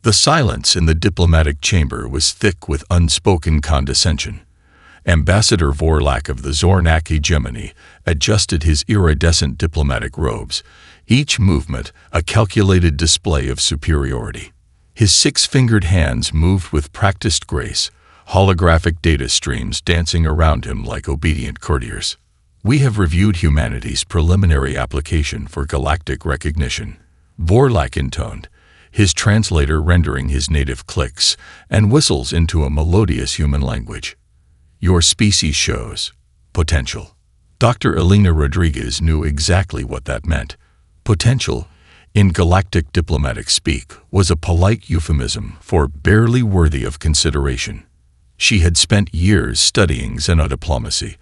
The silence in the diplomatic chamber was thick with unspoken condescension. Ambassador Vorlak of the Zornak hegemony adjusted his iridescent diplomatic robes, each movement a calculated display of superiority. His six-fingered hands moved with practiced grace, holographic data streams dancing around him like obedient courtiers. "We have reviewed humanity's preliminary application for galactic recognition," Vorlak intoned, his translator rendering his native clicks and whistles into a melodious human language. "Your species shows potential." Dr. Elena Rodriguez knew exactly what that meant. Potential, in galactic diplomatic speak, was a polite euphemism for barely worthy of consideration. She had spent years studying xenodiplomacy,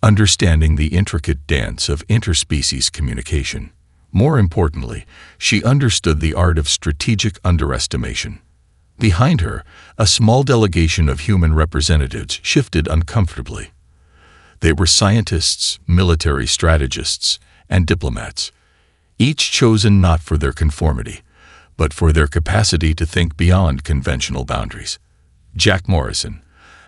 understanding the intricate dance of interspecies communication. More importantly, she understood the art of strategic underestimation. Behind her, a small delegation of human representatives shifted uncomfortably. They were scientists, military strategists, and diplomats, each chosen not for their conformity, but for their capacity to think beyond conventional boundaries. Jack Morrison,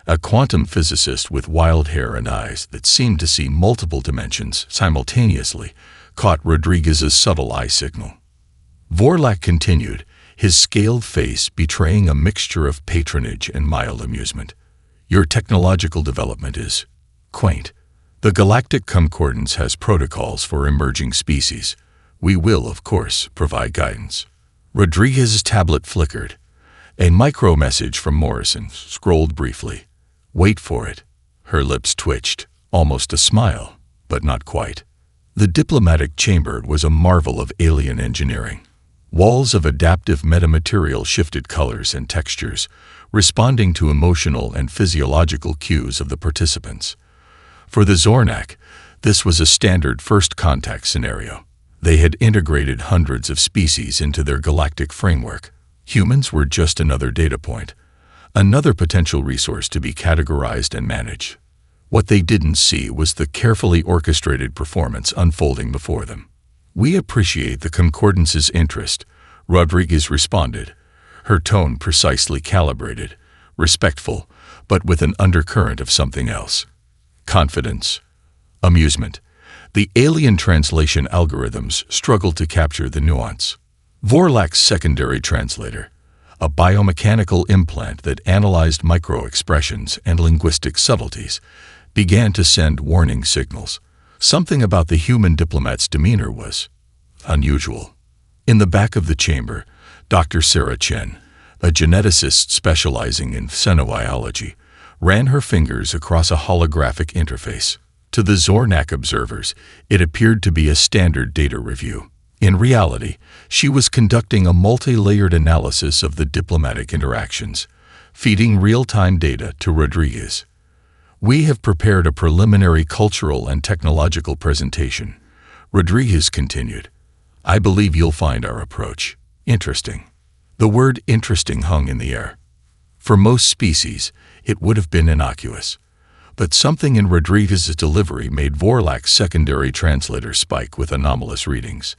a quantum physicist with wild hair and eyes that seemed to see multiple dimensions simultaneously, caught Rodriguez's subtle eye signal. Vorlak continued, his scaled face betraying a mixture of patronage and mild amusement. "Your technological development is quaint. The Galactic Concordance has protocols for emerging species. We will, of course, provide guidance." Rodriguez's tablet flickered. A micro-message from Morrison scrolled briefly. "Wait for it." Her lips twitched, almost a smile, but not quite. The diplomatic chamber was a marvel of alien engineering. Walls of adaptive metamaterial shifted colors and textures, responding to emotional and physiological cues of the participants. For the Zornak, this was a standard first contact scenario. They had integrated hundreds of species into their galactic framework. Humans were just another data point, another potential resource to be categorized and managed. What they didn't see was the carefully orchestrated performance unfolding before them. "We appreciate the Concordance's interest," Rodriguez responded, her tone precisely calibrated, respectful, but with an undercurrent of something else. Confidence. Amusement. The alien translation algorithms struggled to capture the nuance. Vorlak's secondary translator, a biomechanical implant that analyzed micro-expressions and linguistic subtleties, began to send warning signals. Something about the human diplomat's demeanor was unusual. In the back of the chamber, Dr. Sarah Chen, a geneticist specializing in xenobiology, ran her fingers across a holographic interface. To the Zornak observers, it appeared to be a standard data review. In reality, she was conducting a multi-layered analysis of the diplomatic interactions, feeding real-time data to Rodriguez. "We have prepared a preliminary cultural and technological presentation," Rodriguez continued. "I believe you'll find our approach interesting." The word interesting hung in the air. For most species, it would have been innocuous. But something in Rodriguez's delivery made Vorlak's secondary translator spike with anomalous readings.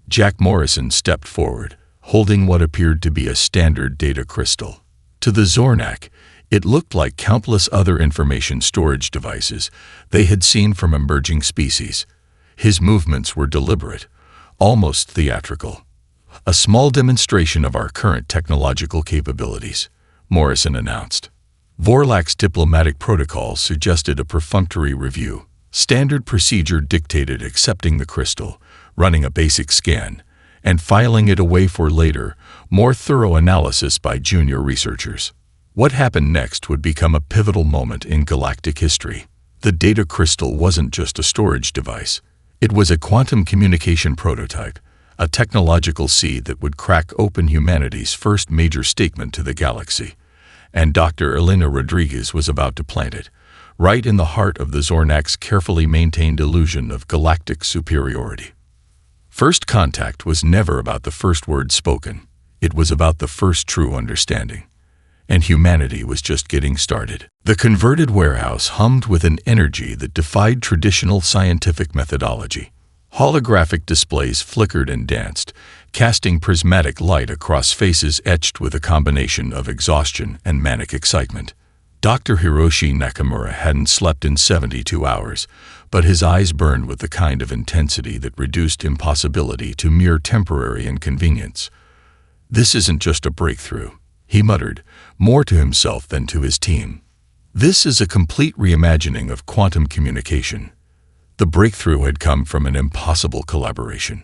Jack Morrison stepped forward, holding what appeared to be a standard data crystal. To the Zornak, it looked like countless other information storage devices they had seen from emerging species. His movements were deliberate, almost theatrical. "A small demonstration of our current technological capabilities," Morrison announced. Vorlak's diplomatic protocol suggested a perfunctory review. Standard procedure dictated accepting the crystal, running a basic scan, and filing it away for later, more thorough analysis by junior researchers. What happened next would become a pivotal moment in galactic history. The data crystal wasn't just a storage device. It was a quantum communication prototype, a technological seed that would crack open humanity's first major statement to the galaxy. And Dr. Elena Rodriguez was about to plant it, right in the heart of the Zornak's carefully maintained illusion of galactic superiority. First contact was never about the first word spoken. It was about the first true understanding. And humanity was just getting started. The converted warehouse hummed with an energy that defied traditional scientific methodology. Holographic displays flickered and danced, casting prismatic light across faces etched with a combination of exhaustion and manic excitement. Dr. Hiroshi Nakamura hadn't slept in 72 hours, but his eyes burned with the kind of intensity that reduced impossibility to mere temporary inconvenience. "This isn't just a breakthrough," he muttered, more to himself than to his team. "This is a complete reimagining of quantum communication." The breakthrough had come from an impossible collaboration.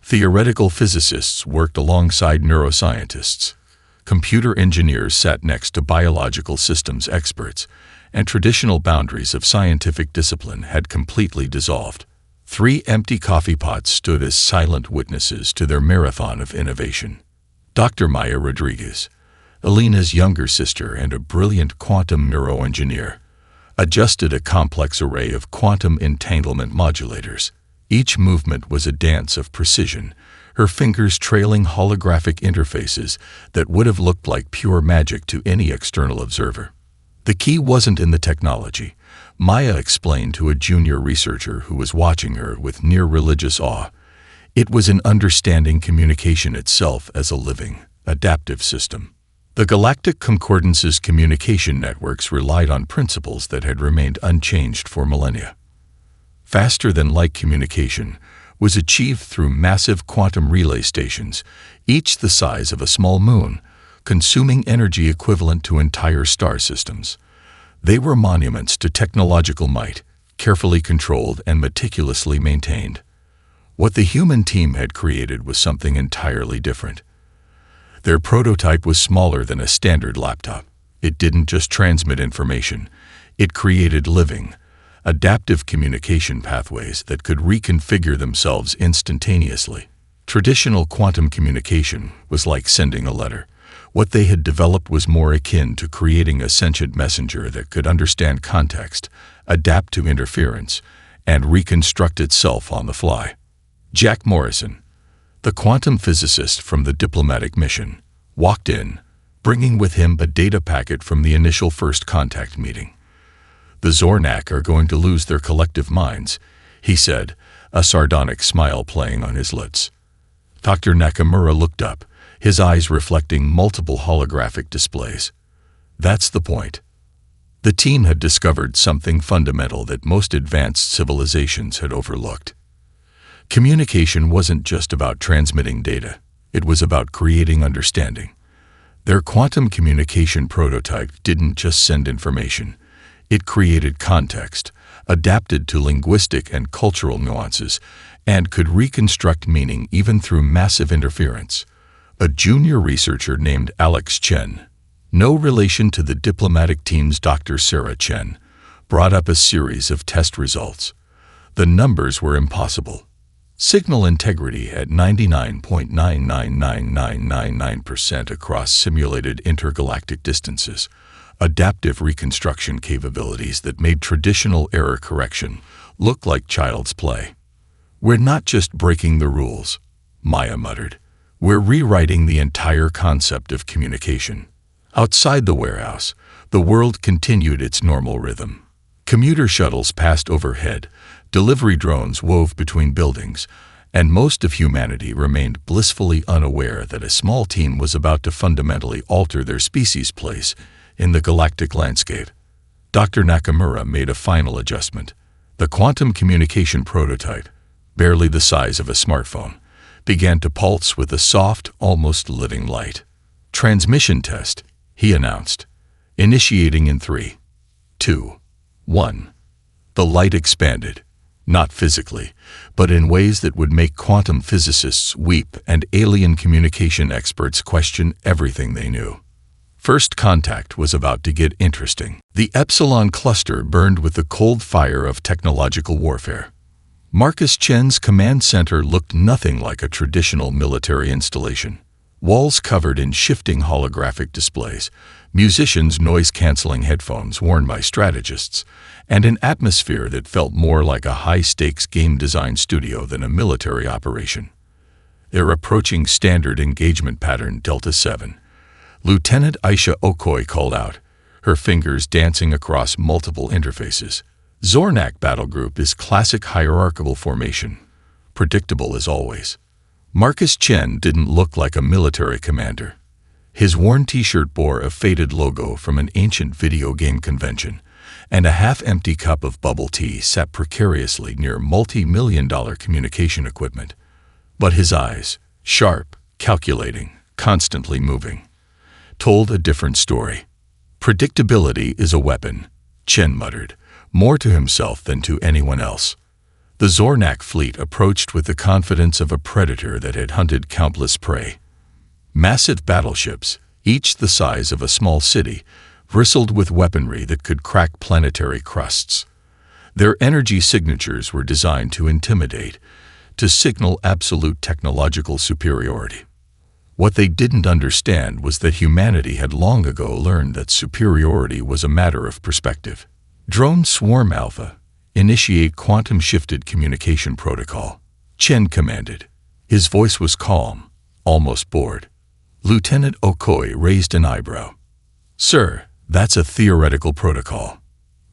Theoretical physicists worked alongside neuroscientists. Computer engineers sat next to biological systems experts, and traditional boundaries of scientific discipline had completely dissolved. 3 empty coffee pots stood as silent witnesses to their marathon of innovation. Dr. Maya Rodriguez, Alina's younger sister and a brilliant quantum neuroengineer, adjusted a complex array of quantum entanglement modulators. Each movement was a dance of precision, her fingers trailing holographic interfaces that would have looked like pure magic to any external observer. The key wasn't in the technology, Maya explained to a junior researcher who was watching her with near religious awe. It was in understanding communication itself as a living, adaptive system. The Galactic Concordance's communication networks relied on principles that had remained unchanged for millennia. Faster-than-light communication was achieved through massive quantum relay stations, each the size of a small moon, consuming energy equivalent to entire star systems. They were monuments to technological might, carefully controlled and meticulously maintained. What the human team had created was something entirely different. Their prototype was smaller than a standard laptop. It didn't just transmit information. It created living, adaptive communication pathways that could reconfigure themselves instantaneously. Traditional quantum communication was like sending a letter. What they had developed was more akin to creating a sentient messenger that could understand context, adapt to interference, and reconstruct itself on the fly. Jack Morrison, the quantum physicist from the diplomatic mission, walked in, bringing with him a data packet from the initial first contact meeting. "The Zornak are going to lose their collective minds," he said, a sardonic smile playing on his lips. Dr. Nakamura looked up, his eyes reflecting multiple holographic displays. "That's the point." The team had discovered something fundamental that most advanced civilizations had overlooked. Communication wasn't just about transmitting data. It was about creating understanding. Their quantum communication prototype didn't just send information. It created context, adapted to linguistic and cultural nuances, and could reconstruct meaning even through massive interference. A junior researcher named Alex Chen, no relation to the diplomatic team's Dr. Sarah Chen, brought up a series of test results. The numbers were impossible. Signal integrity at 99.999999% across simulated intergalactic distances, adaptive reconstruction capabilities that made traditional error correction look like child's play. "We're not just breaking the rules," Maya muttered. "We're rewriting the entire concept of communication." Outside the warehouse, the world continued its normal rhythm. Commuter shuttles passed overhead, delivery drones wove between buildings, and most of humanity remained blissfully unaware that a small team was about to fundamentally alter their species' place in the galactic landscape. Dr. Nakamura made a final adjustment. The quantum communication prototype, barely the size of a smartphone, began to pulse with a soft, almost living light. "Transmission test," he announced, initiating in 3, 2, 1. The light expanded, not physically, but in ways that would make quantum physicists weep and alien communication experts question everything they knew. First contact was about to get interesting. The Epsilon cluster burned with the cold fire of technological warfare. Marcus Chen's command center looked nothing like a traditional military installation. Walls covered in shifting holographic displays, musicians' noise-canceling headphones worn by strategists, and an atmosphere that felt more like a high-stakes game design studio than a military operation. Their approaching standard engagement pattern Delta 7. Lieutenant Aisha Okoy called out, her fingers dancing across multiple interfaces. Zornak battle group is classic hierarchical formation, predictable as always. Marcus Chen didn't look like a military commander. His worn t-shirt bore a faded logo from an ancient video game convention, and a half-empty cup of bubble tea sat precariously near multi-million-dollar communication equipment. But his eyes, sharp, calculating, constantly moving, told a different story. "Predictability is a weapon," Chen muttered, more to himself than to anyone else. The Zornak fleet approached with the confidence of a predator that had hunted countless prey. Massive battleships, each the size of a small city, bristled with weaponry that could crack planetary crusts. Their energy signatures were designed to intimidate, to signal absolute technological superiority. What they didn't understand was that humanity had long ago learned that superiority was a matter of perspective. "Drone Swarm Alpha, initiate quantum-shifted communication protocol," Chen commanded. His voice was calm, almost bored. Lieutenant Okoi raised an eyebrow. "Sir, that's a theoretical protocol.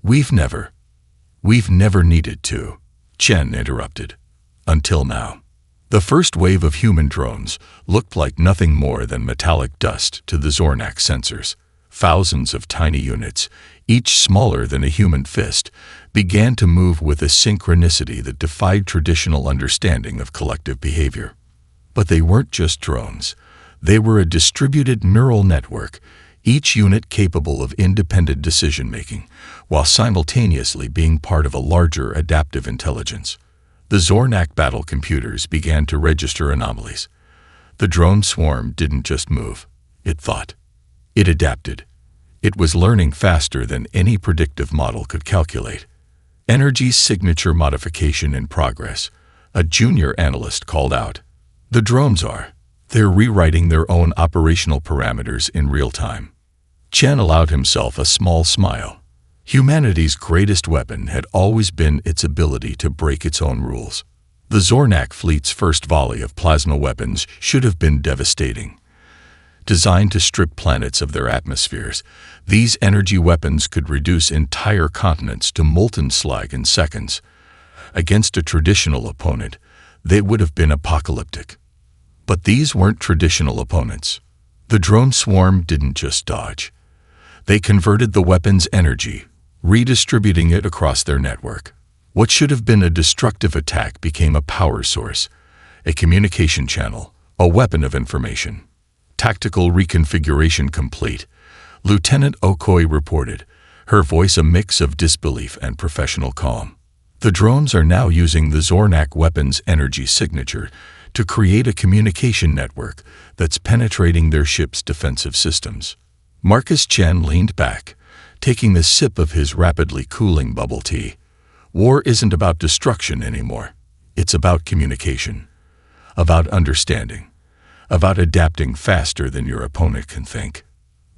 We've never needed to," Chen interrupted. "Until now." The first wave of human drones looked like nothing more than metallic dust to the Zornak sensors. Thousands of tiny units, each smaller than a human fist, began to move with a synchronicity that defied traditional understanding of collective behavior. But they weren't just drones. They were a distributed neural network, each unit capable of independent decision-making, while simultaneously being part of a larger adaptive intelligence. The Zornak battle computers began to register anomalies. The drone swarm didn't just move. It thought. It adapted. It was learning faster than any predictive model could calculate. "Energy signature modification in progress," a junior analyst called out. "The drones are. They're rewriting their own operational parameters in real time." Chen allowed himself a small smile. Humanity's greatest weapon had always been its ability to break its own rules. The Zornak fleet's first volley of plasma weapons should have been devastating. Designed to strip planets of their atmospheres, these energy weapons could reduce entire continents to molten slag in seconds. Against a traditional opponent, they would have been apocalyptic. But these weren't traditional opponents. The drone swarm didn't just dodge. They converted the weapon's energy, redistributing it across their network. What should have been a destructive attack became a power source, a communication channel, a weapon of information. "Tactical reconfiguration complete," Lieutenant Okoi reported, her voice a mix of disbelief and professional calm. "The drones are now using the Zornak weapon's energy signature to create a communication network that's penetrating their ship's defensive systems." Marcus Chen leaned back, taking the sip of his rapidly cooling bubble tea. War isn't about destruction anymore. It's about communication, about understanding, about adapting faster than your opponent can think.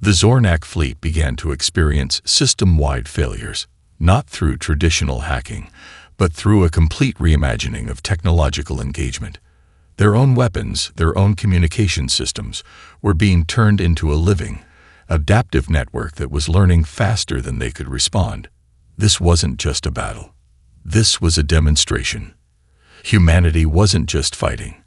The Zornak fleet began to experience system-wide failures, not through traditional hacking, but through a complete reimagining of technological engagement. Their own weapons, their own communication systems, were being turned into a living, adaptive network that was learning faster than they could respond. This wasn't just a battle. This was a demonstration. Humanity wasn't just fighting.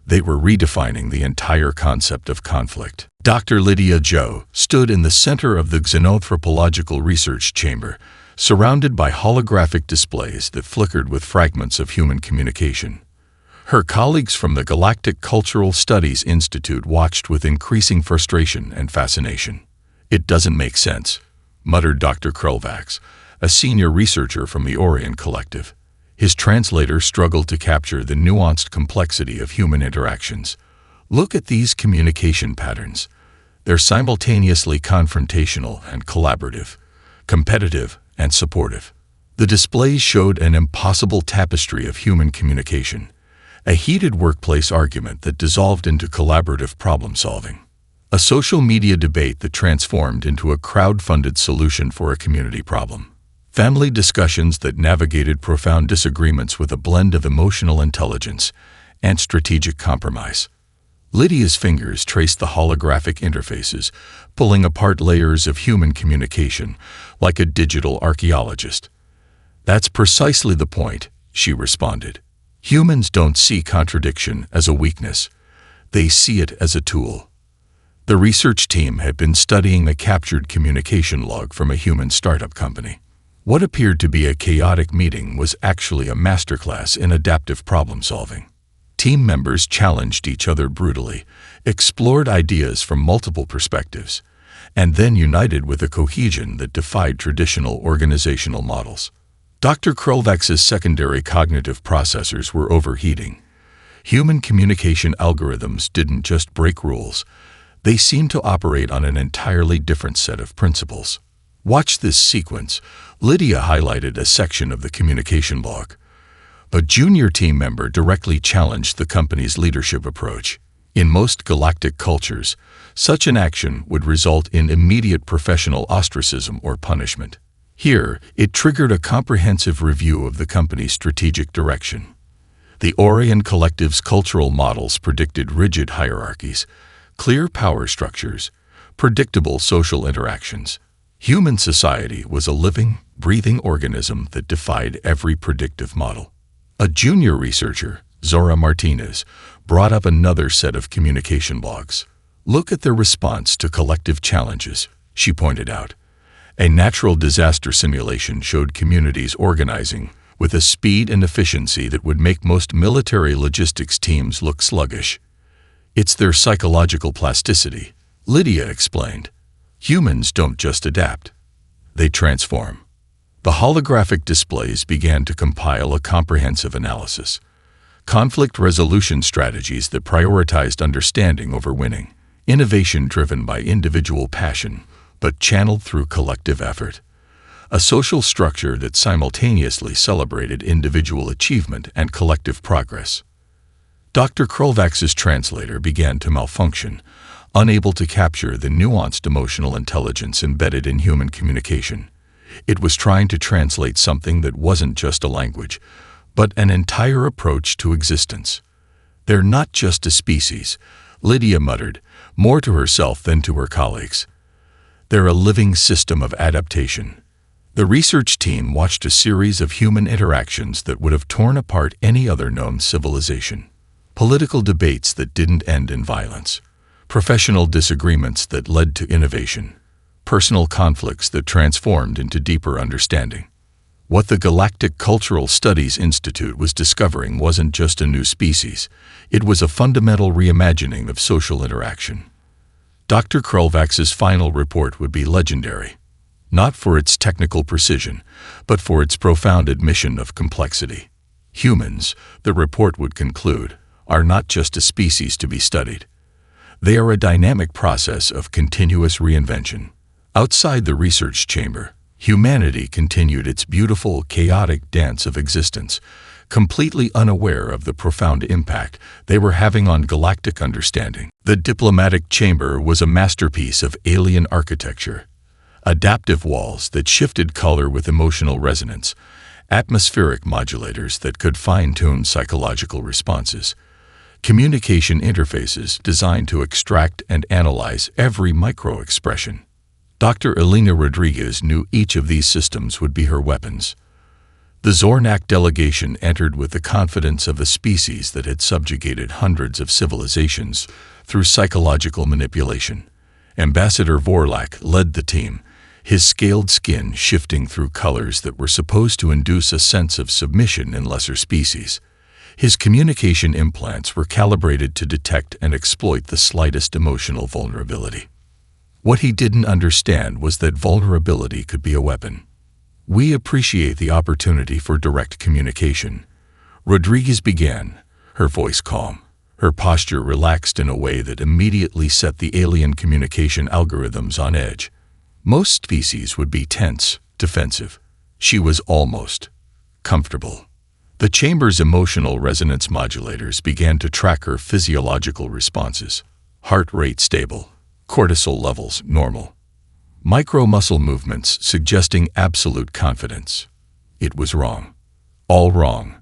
They were redefining the entire concept of conflict. Dr. Lydia Zhou stood in the center of the Xenanthropological Research Chamber, surrounded by holographic displays that flickered with fragments of human communication. Her colleagues from the Galactic Cultural Studies Institute watched with increasing frustration and fascination. "It doesn't make sense," muttered Dr. Krulvax, a senior researcher from the Orion Collective. His translator struggled to capture the nuanced complexity of human interactions. "Look at these communication patterns. They're simultaneously confrontational and collaborative, competitive and supportive." The displays showed an impossible tapestry of human communication, a heated workplace argument that dissolved into collaborative problem-solving, a social media debate that transformed into a crowd-funded solution for a community problem, family discussions that navigated profound disagreements with a blend of emotional intelligence and strategic compromise. Lydia's fingers traced the holographic interfaces, pulling apart layers of human communication like a digital archaeologist. "That's precisely the point," she responded. Humans don't see contradiction as a weakness. They see it as a tool. The research team had been studying a captured communication log from a human startup company. What appeared to be a chaotic meeting was actually a masterclass in adaptive problem-solving. Team members challenged each other brutally, explored ideas from multiple perspectives, and then united with a cohesion that defied traditional organizational models. Dr. Krulvax's secondary cognitive processors were overheating. Human communication algorithms didn't just break rules. They seemed to operate on an entirely different set of principles. Watch this sequence. Lydia highlighted a section of the communication log. A junior team member directly challenged the company's leadership approach. In most galactic cultures, such an action would result in immediate professional ostracism or punishment. Here, it triggered a comprehensive review of the company's strategic direction. The Orion Collective's cultural models predicted rigid hierarchies, clear power structures, predictable social interactions. Human society was a living, breathing organism that defied every predictive model. A junior researcher, Zora Martinez, brought up another set of communication logs. Look at their response to collective challenges, she pointed out. A natural disaster simulation showed communities organizing with a speed and efficiency that would make most military logistics teams look sluggish. It's their psychological plasticity, Lydia explained. Humans don't just adapt. They transform. The holographic displays began to compile a comprehensive analysis. Conflict resolution strategies that prioritized understanding over winning. Innovation driven by individual passion, but channeled through collective effort. A social structure that simultaneously celebrated individual achievement and collective progress. Dr. Krulvax's translator began to malfunction, unable to capture the nuanced emotional intelligence embedded in human communication. It was trying to translate something that wasn't just a language, but an entire approach to existence. They're not just a species, Lydia muttered, more to herself than to her colleagues. They're a living system of adaptation. The research team watched a series of human interactions that would have torn apart any other known civilization. Political debates that didn't end in violence. Professional disagreements that led to innovation. Personal conflicts that transformed into deeper understanding. What the Galactic Cultural Studies Institute was discovering wasn't just a new species, it was a fundamental reimagining of social interaction. Dr. Krulvax's final report would be legendary, not for its technical precision, but for its profound admission of complexity. Humans, the report would conclude, are not just a species to be studied. They are a dynamic process of continuous reinvention. Outside the research chamber, humanity continued its beautiful, chaotic dance of existence, completely unaware of the profound impact they were having on galactic understanding. The diplomatic chamber was a masterpiece of alien architecture. Adaptive walls that shifted color with emotional resonance, atmospheric modulators that could fine-tune psychological responses, communication interfaces designed to extract and analyze every micro-expression. Dr. Elena Rodriguez knew each of these systems would be her weapons. The Zornak delegation entered with the confidence of a species that had subjugated hundreds of civilizations through psychological manipulation. Ambassador Vorlak led the team, his scaled skin shifting through colors that were supposed to induce a sense of submission in lesser species. His communication implants were calibrated to detect and exploit the slightest emotional vulnerability. What he didn't understand was that vulnerability could be a weapon. We appreciate the opportunity for direct communication. Rodriguez began, her voice calm, her posture relaxed in a way that immediately set the alien communication algorithms on edge. Most species would be tense, defensive. She was almost comfortable. The chamber's emotional resonance modulators began to track her physiological responses. Heart rate stable. Cortisol levels normal. Micro-muscle movements suggesting absolute confidence. It was wrong. All wrong.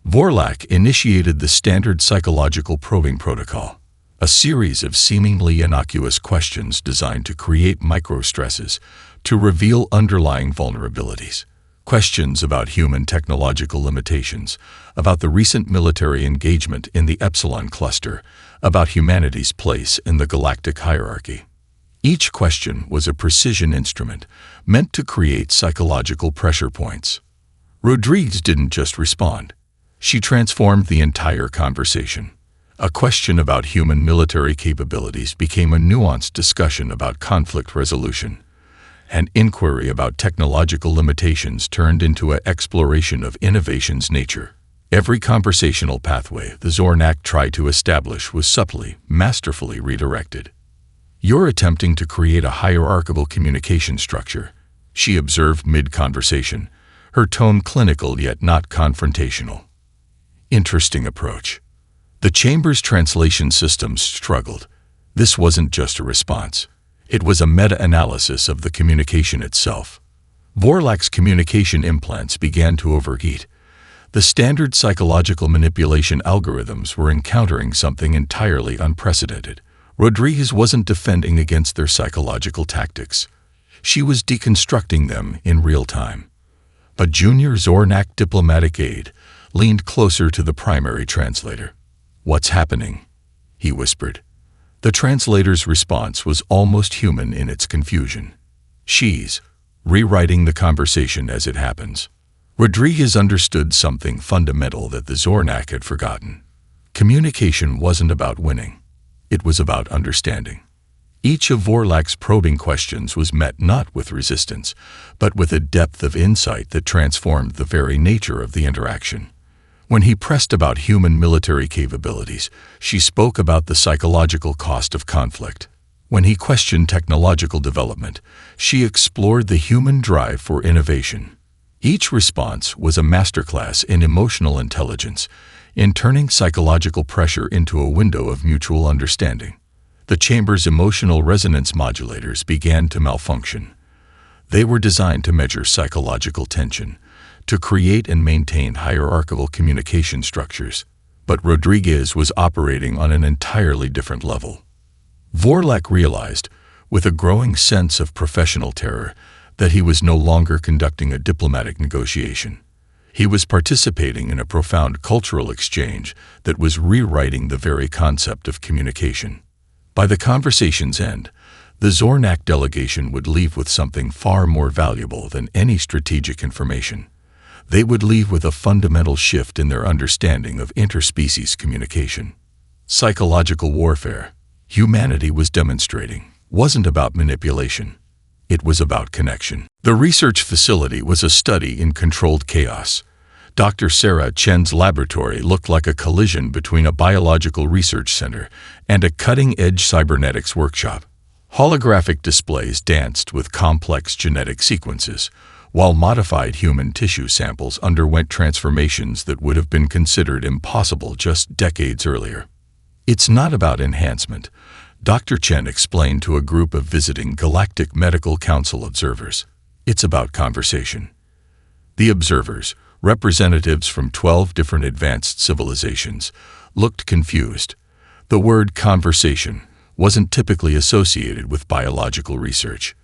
Vorlak initiated the standard psychological probing protocol, a series of seemingly innocuous questions designed to create micro-stresses to reveal underlying vulnerabilities. Questions about human technological limitations, about the recent military engagement in the Epsilon cluster, about humanity's place in the galactic hierarchy. Each question was a precision instrument meant to create psychological pressure points. Rodriguez didn't just respond. She transformed the entire conversation. A question about human military capabilities became a nuanced discussion about conflict resolution. An inquiry about technological limitations turned into an exploration of innovation's nature. Every conversational pathway the Zornak tried to establish was subtly, masterfully redirected. "You're attempting to create a hierarchical communication structure," she observed mid-conversation, her tone clinical yet not confrontational. Interesting approach. The Chamber's translation systems struggled. This wasn't just a response. It was a meta-analysis of the communication itself. Vorlak's communication implants began to overheat. The standard psychological manipulation algorithms were encountering something entirely unprecedented. Rodriguez wasn't defending against their psychological tactics. She was deconstructing them in real time. A junior Zornak diplomatic aide leaned closer to the primary translator. "What's happening?" he whispered. The translator's response was almost human in its confusion. "She's rewriting the conversation as it happens." Rodriguez understood something fundamental that the Zornak had forgotten. Communication wasn't about winning. It was about understanding. Each of Vorlak's probing questions was met not with resistance, but with a depth of insight that transformed the very nature of the interaction. When he pressed about human military capabilities, she spoke about the psychological cost of conflict. When he questioned technological development, she explored the human drive for innovation. Each response was a masterclass in emotional intelligence, in turning psychological pressure into a window of mutual understanding. The Chamber's emotional resonance modulators began to malfunction. They were designed to measure psychological tension, to create and maintain hierarchical communication structures, but Rodriguez was operating on an entirely different level. Vorlak realized, with a growing sense of professional terror, that he was no longer conducting a diplomatic negotiation. He was participating in a profound cultural exchange that was rewriting the very concept of communication. By the conversation's end, the Zornak delegation would leave with something far more valuable than any strategic information. They would leave with a fundamental shift in their understanding of interspecies communication. Psychological warfare, humanity was demonstrating, wasn't about manipulation. It was about connection. The research facility was a study in controlled chaos. Dr. Sarah Chen's laboratory looked like a collision between a biological research center and a cutting-edge cybernetics workshop. Holographic displays danced with complex genetic sequences, while modified human tissue samples underwent transformations that would have been considered impossible just decades earlier. "It's not about enhancement," Dr. Chen explained to a group of visiting Galactic Medical Council observers. "It's about conversation." The observers, representatives from 12 different advanced civilizations, looked confused. The word conversation wasn't typically associated with biological research.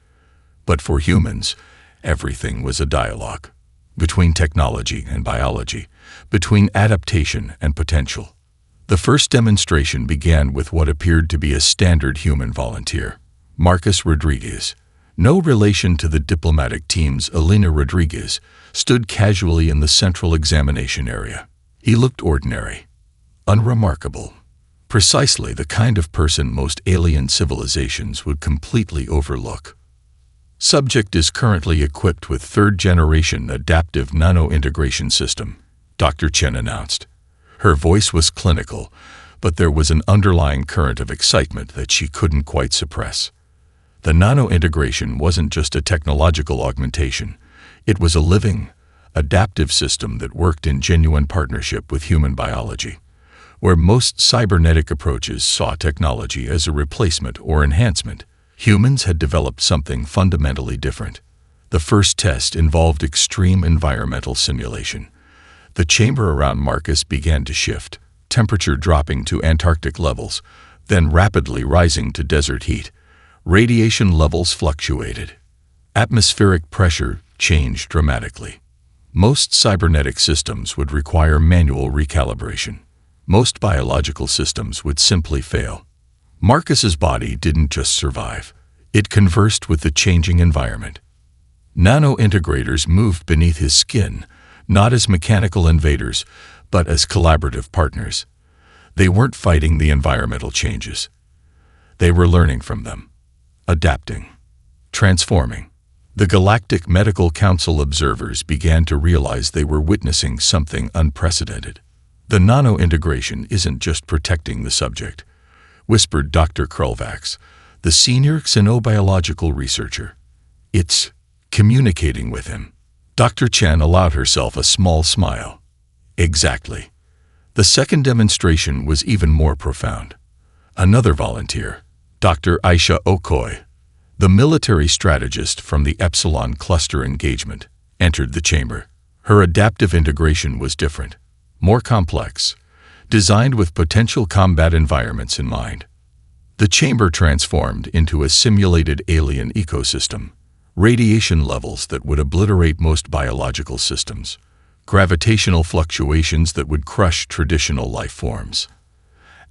But for humans, everything was a dialogue. Between technology and biology, between adaptation and potential. The first demonstration began with what appeared to be a standard human volunteer, Marcus Rodriguez. No relation to the diplomatic team's Elena Rodriguez, stood casually in the central examination area. He looked ordinary, unremarkable, precisely the kind of person most alien civilizations would completely overlook. "Subject is currently equipped with third-generation adaptive nano-integration system," Dr. Chen announced. Her voice was clinical, but there was an underlying current of excitement that she couldn't quite suppress. The nano-integration wasn't just a technological augmentation. It was a living, adaptive system that worked in genuine partnership with human biology. Where most cybernetic approaches saw technology as a replacement or enhancement, humans had developed something fundamentally different. The first test involved extreme environmental simulation. The chamber around Marcus began to shift, temperature dropping to Antarctic levels, then rapidly rising to desert heat. Radiation levels fluctuated. Atmospheric pressure changed dramatically. Most cybernetic systems would require manual recalibration. Most biological systems would simply fail. Marcus's body didn't just survive. It conversed with the changing environment. Nano-integrators moved beneath his skin, not as mechanical invaders, but as collaborative partners. They weren't fighting the environmental changes. They were learning from them, adapting, transforming. The Galactic Medical Council observers began to realize they were witnessing something unprecedented. The nano-integration isn't just protecting the subject, whispered Dr. Krulvax, the senior xenobiological researcher. It's communicating with him. Dr. Chen allowed herself a small smile. Exactly. The second demonstration was even more profound. Another volunteer, Dr. Aisha Okoy, the military strategist from the Epsilon Cluster engagement, entered the chamber. Her adaptive integration was different, more complex, designed with potential combat environments in mind. The chamber transformed into a simulated alien ecosystem, radiation levels that would obliterate most biological systems, gravitational fluctuations that would crush traditional life forms,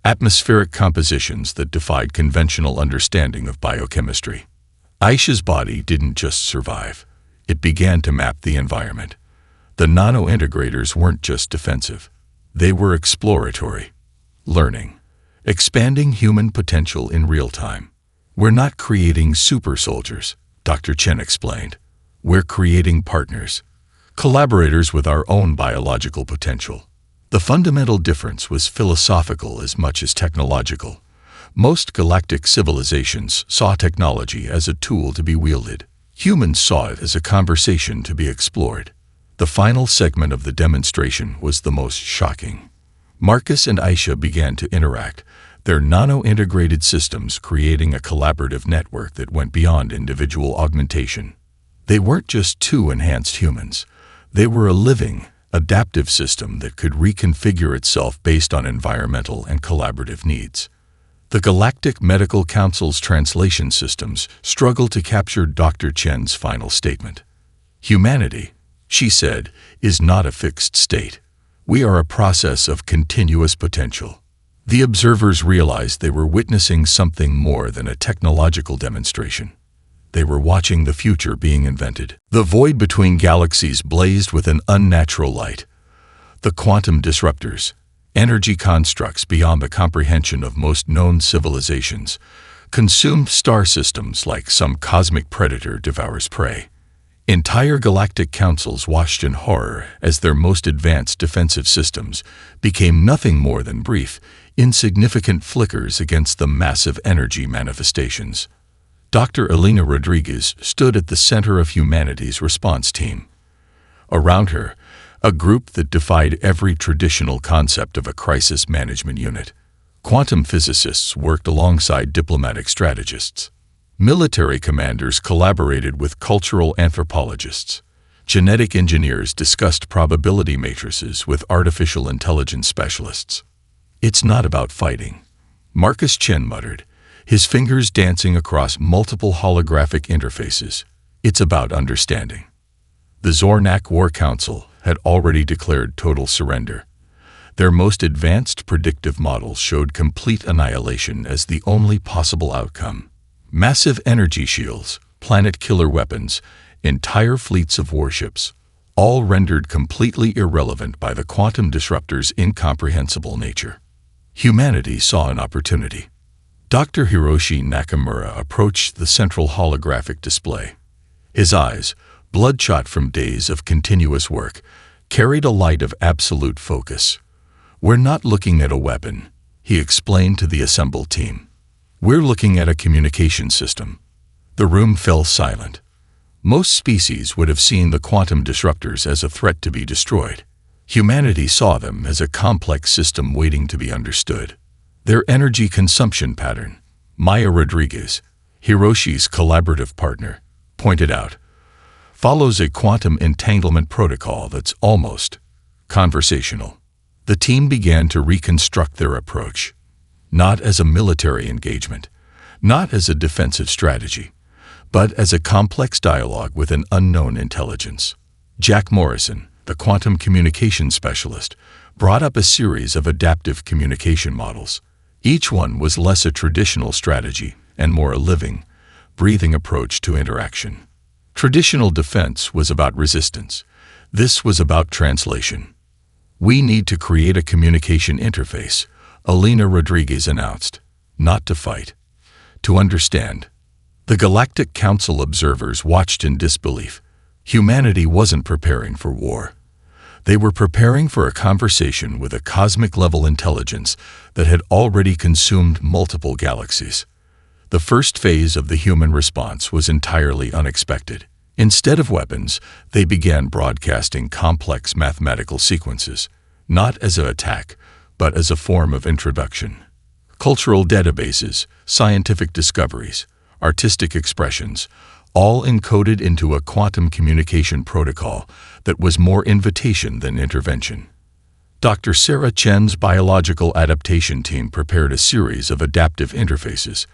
atmospheric compositions that defied conventional understanding of biochemistry. Aisha's body didn't just survive. It began to map the environment. The nano-integrators weren't just defensive. They were exploratory, learning, expanding human potential in real time. We're not creating super soldiers, Dr. Chen explained. We're creating partners, collaborators with our own biological potential. The fundamental difference was philosophical as much as technological. Most galactic civilizations saw technology as a tool to be wielded. Humans saw it as a conversation to be explored. The final segment of the demonstration was the most shocking. Marcus and Aisha began to interact, their nano-integrated systems creating a collaborative network that went beyond individual augmentation. They weren't just two enhanced humans. They were a living, adaptive system that could reconfigure itself based on environmental and collaborative needs. The Galactic Medical Council's translation systems struggled to capture Dr. Chen's final statement. Humanity, she said, is not a fixed state. We are a process of continuous potential. The observers realized they were witnessing something more than a technological demonstration. They were watching the future being invented. The void between galaxies blazed with an unnatural light. The quantum disruptors, energy constructs beyond the comprehension of most known civilizations, consumed star systems like some cosmic predator devours prey. Entire galactic councils watched in horror as their most advanced defensive systems became nothing more than brief, insignificant flickers against the massive energy manifestations. Dr. Elena Rodriguez stood at the center of humanity's response team. Around her, a group that defied every traditional concept of a crisis management unit. Quantum physicists worked alongside diplomatic strategists. Military commanders collaborated with cultural anthropologists. Genetic engineers discussed probability matrices with artificial intelligence specialists. It's not about fighting, Marcus Chen muttered, his fingers dancing across multiple holographic interfaces. It's about understanding. The Zornak War Council had already declared total surrender. Their most advanced predictive models showed complete annihilation as the only possible outcome. Massive energy shields, planet-killer weapons, entire fleets of warships, all rendered completely irrelevant by the quantum disruptor's incomprehensible nature. Humanity saw an opportunity. Dr. Hiroshi Nakamura approached the central holographic display. His eyes, bloodshot from days of continuous work, carried a light of absolute focus. We're not looking at a weapon, he explained to the assembled team. We're looking at a communication system. The room fell silent. Most species would have seen the quantum disruptors as a threat to be destroyed. Humanity saw them as a complex system waiting to be understood. Their energy consumption pattern, Maya Rodriguez, Hiroshi's collaborative partner, pointed out, follows a quantum entanglement protocol that's almost conversational. The team began to reconstruct their approach, not as a military engagement, not as a defensive strategy, but as a complex dialogue with an unknown intelligence. Jack Morrison, the quantum communication specialist, brought up a series of adaptive communication models. Each one was less a traditional strategy and more a living, breathing approach to interaction. Traditional defense was about resistance. This was about translation. "We need to create a communication interface," Elena Rodriguez announced. "Not to fight, to understand." The Galactic Council observers watched in disbelief. Humanity wasn't preparing for war. They were preparing for a conversation with a cosmic-level intelligence that had already consumed multiple galaxies. The first phase of the human response was entirely unexpected. Instead of weapons, they began broadcasting complex mathematical sequences, not as an attack, but as a form of introduction. Cultural databases, scientific discoveries, artistic expressions, all encoded into a quantum communication protocol that was more invitation than intervention. Dr. Sarah Chen's biological adaptation team prepared a series of adaptive interfaces,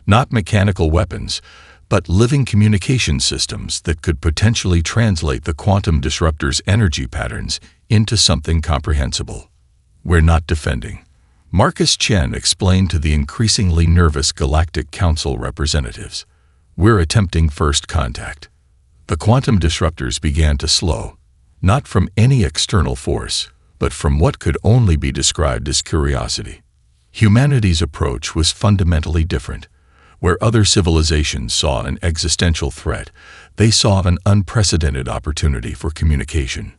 not mechanical weapons, but living communication systems that could potentially translate the quantum disruptor's energy patterns into something comprehensible. "We're not defending," Marcus Chen explained to the increasingly nervous Galactic Council representatives. "We're attempting first contact." The quantum disruptors began to slow, not from any external force, but from what could only be described as curiosity. Humanity's approach was fundamentally different. Where other civilizations saw an existential threat, they saw an unprecedented opportunity for communication.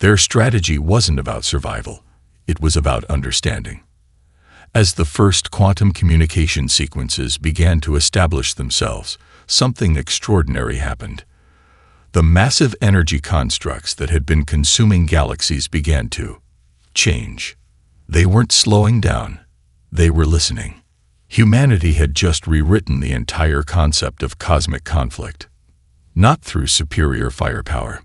Their strategy wasn't about survival, it was about understanding. As the first quantum communication sequences began to establish themselves, something extraordinary happened. The massive energy constructs that had been consuming galaxies began to change. They weren't slowing down, they were listening. Humanity had just rewritten the entire concept of cosmic conflict. Not through superior firepower,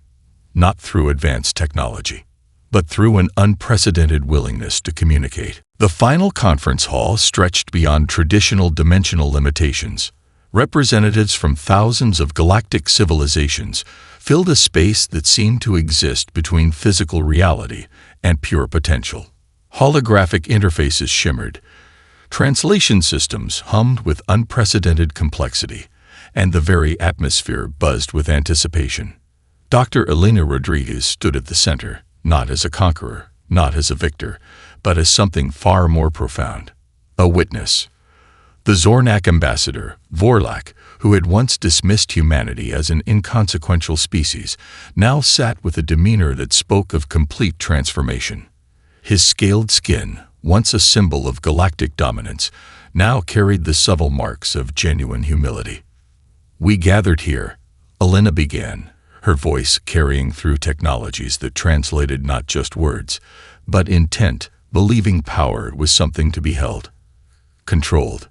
not through advanced technology, but through an unprecedented willingness to communicate. The final conference hall stretched beyond traditional dimensional limitations. Representatives from thousands of galactic civilizations filled a space that seemed to exist between physical reality and pure potential. Holographic interfaces shimmered. Translation systems hummed with unprecedented complexity, and the very atmosphere buzzed with anticipation. Dr. Elena Rodriguez stood at the center, not as a conqueror, not as a victor, but as something far more profound. A witness. The Zornak ambassador, Vorlak, who had once dismissed humanity as an inconsequential species, now sat with a demeanor that spoke of complete transformation. His scaled skin, once a symbol of galactic dominance, now carried the subtle marks of genuine humility. "We gathered here," Elena began, her voice carrying through technologies that translated not just words, but intent, believing power was something to be held, controlled,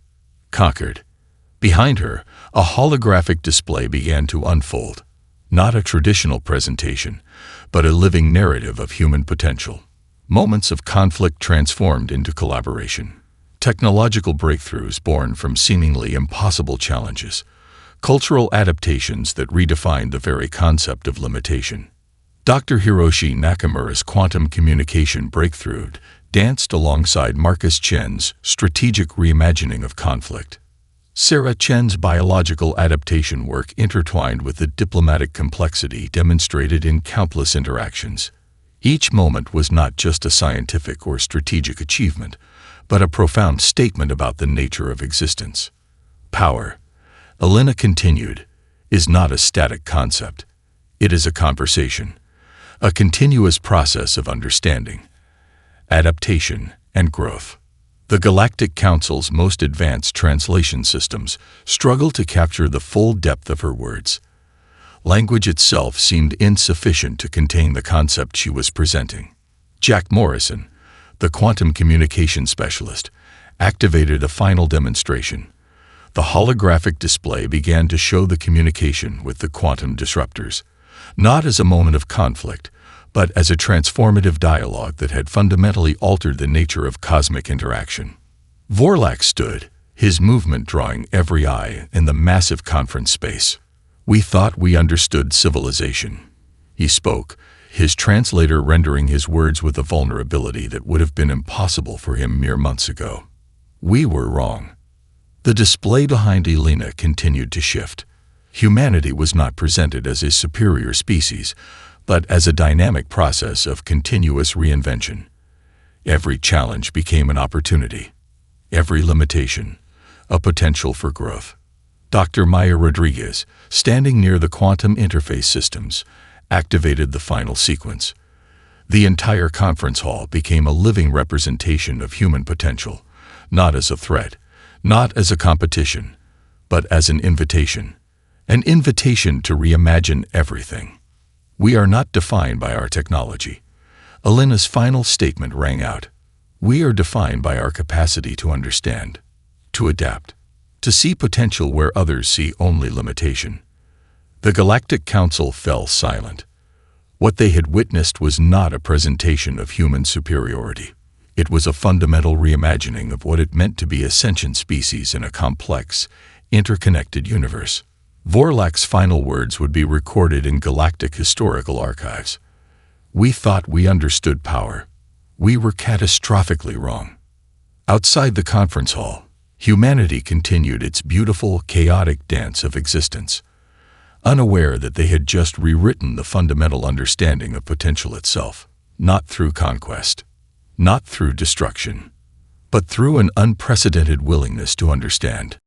conquered. Behind her, a holographic display began to unfold, not a traditional presentation, but a living narrative of human potential. Moments of conflict transformed into collaboration. Technological breakthroughs born from seemingly impossible challenges. Cultural adaptations that redefined the very concept of limitation. Dr. Hiroshi Nakamura's quantum communication breakthrough danced alongside Marcus Chen's strategic reimagining of conflict. Sarah Chen's biological adaptation work intertwined with the diplomatic complexity demonstrated in countless interactions. Each moment was not just a scientific or strategic achievement, but a profound statement about the nature of existence. Power, Elena continued, is not a static concept. It is a conversation, a continuous process of understanding, adaptation, and growth. The Galactic Council's most advanced translation systems struggle to capture the full depth of her words. Language itself seemed insufficient to contain the concept she was presenting. Jack Morrison, the quantum communication specialist, activated a final demonstration. The holographic display began to show the communication with the quantum disruptors, not as a moment of conflict, but as a transformative dialogue that had fundamentally altered the nature of cosmic interaction. Vorlak stood, his movement drawing every eye in the massive conference space. "We thought we understood civilization," he spoke, his translator rendering his words with a vulnerability that would have been impossible for him mere months ago. We were wrong. The display behind Elena continued to shift. Humanity was not presented as a superior species, but as a dynamic process of continuous reinvention. Every challenge became an opportunity. Every limitation, a potential for growth. Dr. Maya Rodriguez, standing near the quantum interface systems, activated the final sequence. The entire conference hall became a living representation of human potential, not as a threat, not as a competition, but as an invitation. An invitation to reimagine everything. We are not defined by our technology. Elena's final statement rang out. We are defined by our capacity to understand, to adapt, to see potential where others see only limitation. The Galactic Council fell silent. What they had witnessed was not a presentation of human superiority. It was a fundamental reimagining of what it meant to be a sentient species in a complex, interconnected universe. Vorlak's final words would be recorded in galactic historical archives. We thought we understood power. We were catastrophically wrong. Outside the conference hall, humanity continued its beautiful, chaotic dance of existence, unaware that they had just rewritten the fundamental understanding of potential itself, not through conquest, not through destruction, but through an unprecedented willingness to understand.